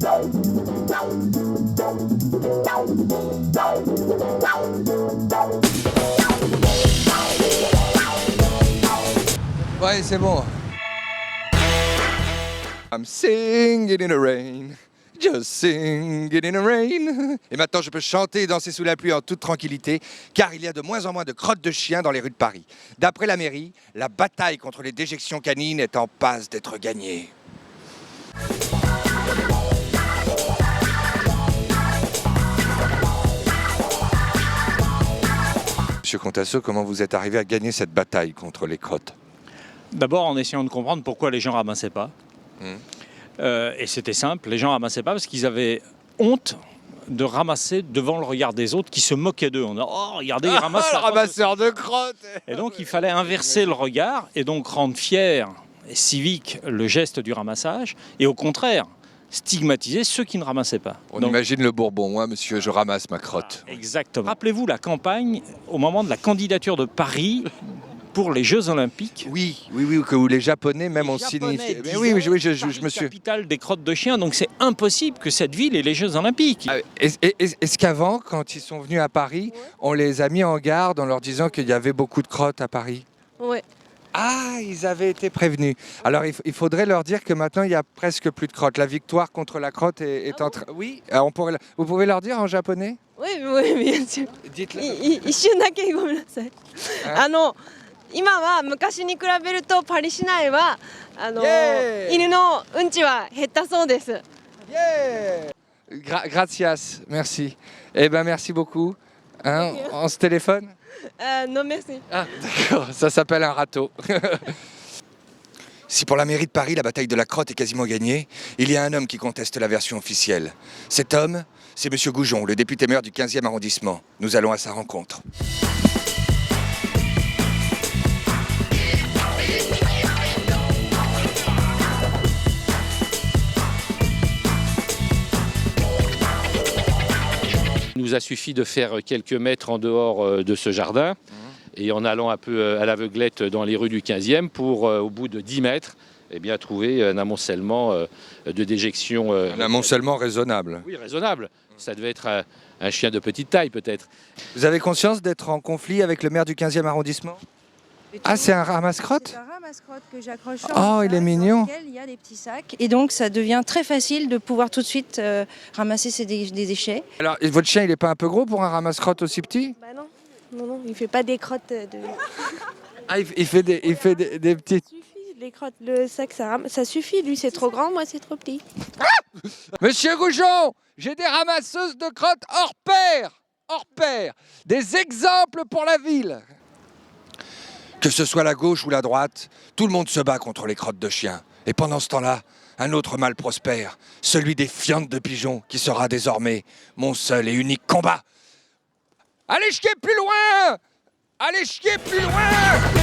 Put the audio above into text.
Ouais, c'est bon. I'm singing in the rain, just singing in the rain. Et maintenant, je peux chanter et danser sous la pluie en toute tranquillité, car il y a de moins en moins de crottes de chiens dans les rues de Paris. D'après la mairie, la bataille contre les déjections canines est en passe d'être gagnée. Monsieur Contasso, comment vous êtes arrivé à gagner cette bataille contre les crottes? D'abord en essayant de comprendre pourquoi les gens ramassaient pas. Et c'était simple, les gens ramassaient pas parce qu'ils avaient honte de ramasser devant le regard des autres qui se moquaient d'eux. On dit, oh regardez, ils ramassent le ramasseur de crottes. Et donc il fallait inverser le regard et donc rendre fier et civique le geste du ramassage et au contraire stigmatiser ceux qui ne ramassaient pas. On Donc, imagine le Bourbon, moi monsieur, je ramasse ma crotte. exactement. Rappelez-vous la campagne au moment de la candidature de Paris pour les Jeux Olympiques. Oui, que les Japonais même ont signifié. Mais oui, je me suis. Capitale des crottes de chiens, donc c'est impossible que cette ville ait les Jeux Olympiques. Est-ce qu'avant, quand ils sont venus à Paris, on les a mis en garde en leur disant qu'il y avait beaucoup de crottes à Paris? Ouais. Ah, ils avaient été prévenus. Alors il faudrait leur dire que maintenant il y a presque plus de crottes. La victoire contre la crotte est en train. Oui, vous pouvez leur dire en japonais? Oui, bien sûr. Dites-le. 一瞬だけごめんなさい。今は昔に比べるとパリ市内は犬のうんちは減ったそうです。Gracias, merci. Eh ben merci beaucoup. Hein, on se téléphone? Non merci. Ah, d'accord, ça s'appelle un râteau. Si pour la mairie de Paris, la bataille de la crotte est quasiment gagnée, il y a un homme qui conteste la version officielle. Cet homme, c'est Monsieur Goujon, le député maire du 15e arrondissement. Nous allons à sa rencontre. Il nous a suffi de faire quelques mètres en dehors de ce jardin et en allant un peu à l'aveuglette dans les rues du 15e pour, au bout de 10 mètres, eh bien, trouver un amoncellement de déjection. Un amoncellement raisonnable. Oui, raisonnable. Ça devait être un chien de petite taille peut-être. Vous avez conscience d'être en conflit avec le maire du 15e arrondissement? Ah, c'est un ramasse-crotte? C'est un ramasse-crotte que j'accroche sur Oh, il est mignon. dans lequel il y a des petits sacs. Et donc, ça devient très facile de pouvoir tout de suite ramasser des déchets. Alors, votre chien, il n'est pas un peu gros pour un ramasse-crotte aussi petit? Bah non, il fait pas des crottes de. Ah, il fait des petites... Ça suffit, les crottes, le sac, ça suffit. Lui, c'est trop grand, moi, c'est trop petit. Monsieur Goujon, j'ai des ramasseuses de crottes hors pair, des exemples pour la ville. Que ce soit la gauche ou la droite, tout le monde se bat contre les crottes de chiens. Et pendant ce temps-là, un autre mal prospère, celui des fientes de pigeons, qui sera désormais mon seul et unique combat. Allez chier plus loin! Allez chier plus loin!